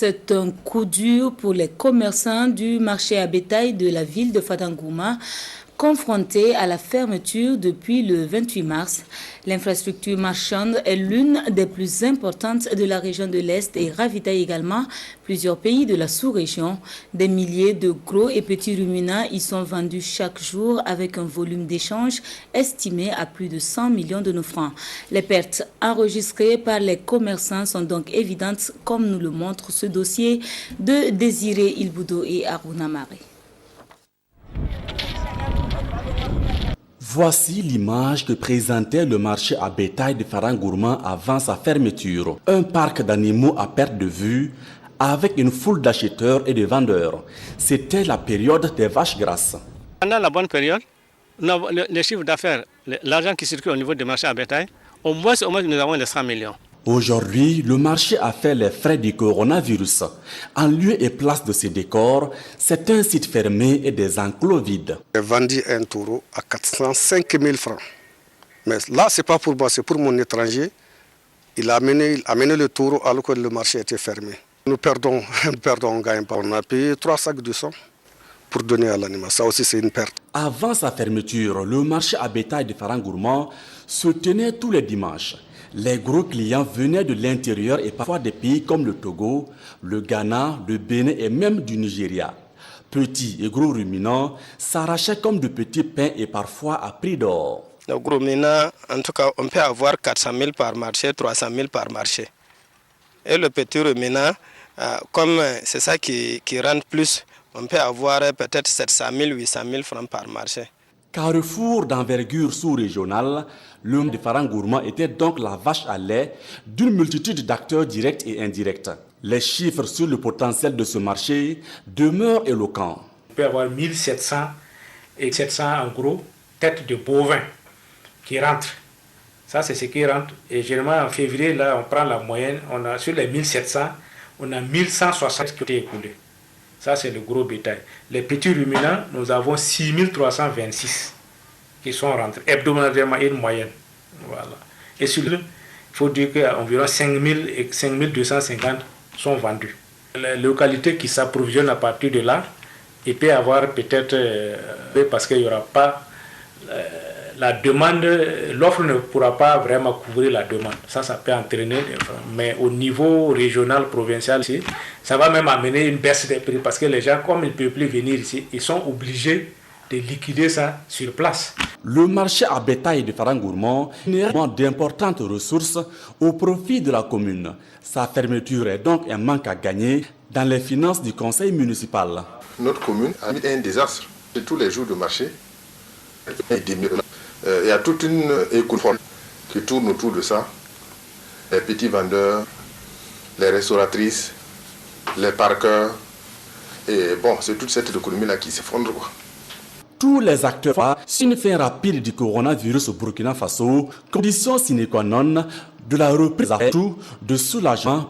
C'est un coup dur pour les commerçants du marché à bétail de la ville de Fadangourma, confrontés à la fermeture depuis le 28 mars. L'infrastructure marchande est l'une des plus importantes de la région de l'Est et ravitaille également plusieurs pays de la sous-région. Des milliers de gros et petits ruminants y sont vendus chaque jour avec un volume d'échange estimé à plus de 100 millions de nos francs. Les pertes enregistrées par les commerçants sont donc évidentes, comme nous le montre ce dossier de Désiré Ilboudo et Aruna Maré. Voici l'image que présentait le marché à bétail de Fadangourma avant sa fermeture. Un parc d'animaux à perte de vue avec une foule d'acheteurs et de vendeurs. C'était la période des vaches grasses. Pendant la bonne période, les chiffres d'affaires, l'argent qui circule au niveau du marché à bétail, au moins nous avons les 100 millions. Aujourd'hui, le marché a fait les frais du coronavirus. En lieu et place de ces décors, c'est un site fermé et des enclos vides. J'ai vendu un taureau à 405 000 francs. Mais là, ce n'est pas pour moi, c'est pour mon étranger. Il a amené le taureau alors que le marché était fermé. Nous perdons, on ne gagne pas. On a payé 3 sacs de sang pour donner à l'animal. Ça aussi, c'est une perte. Avant sa fermeture, le marché à bétail de Fadangourma se tenait tous les dimanches. Les gros clients venaient de l'intérieur et parfois des pays comme le Togo, le Ghana, le Bénin et même du Nigeria. Petits et gros ruminants s'arrachaient comme de petits pains et parfois à prix d'or. Le gros ruminant, en tout cas, on peut avoir 400 000 par marché, 300 000 par marché. Et le petit ruminant, comme c'est ça qui rentre plus, on peut avoir peut-être 700 000, 800 000 francs par marché. Carrefour d'envergure sous-régionale, le de Fadangourma était donc la vache à lait d'une multitude d'acteurs directs et indirects. Les chiffres sur le potentiel de ce marché demeurent éloquents. On peut avoir 1700 et 700 en gros têtes de bovins qui rentrent. Ça, c'est ce qui rentre. Et généralement, en février, là, on prend la moyenne. Sur les 1700, on a 1160 qui ont été écoulés. Ça, c'est le gros bétail. Les petits ruminants, nous avons 6326 qui sont rentrés hebdomadairement, une moyenne. Voilà. Et sur le, il faut dire qu'environ 5000 et 5250 sont vendus. Les localités qui s'approvisionnent à partir de là, il peut y avoir peut-être, parce qu'il n'y aura pas la demande, l'offre ne pourra pas vraiment couvrir la demande. Ça peut entraîner, mais au niveau régional, provincial, ça va même amener une baisse des prix parce que les gens, comme ils ne peuvent plus venir ici, ils sont obligés de liquider ça sur place. Le marché à bétail de Fadangourma génère d'importantes ressources au profit de la commune. Sa fermeture est donc un manque à gagner dans les finances du conseil municipal. Notre commune a mis un désastre. Tous les jours de marché, il y a toute une économie qui tourne autour de ça. Les petits vendeurs, les restauratrices, les parkers. Et bon, c'est toute cette économie-là qui s'effondre. Tous les acteurs, sur une fin rapide du coronavirus au Burkina Faso, condition sine qua non de la reprise de soulagement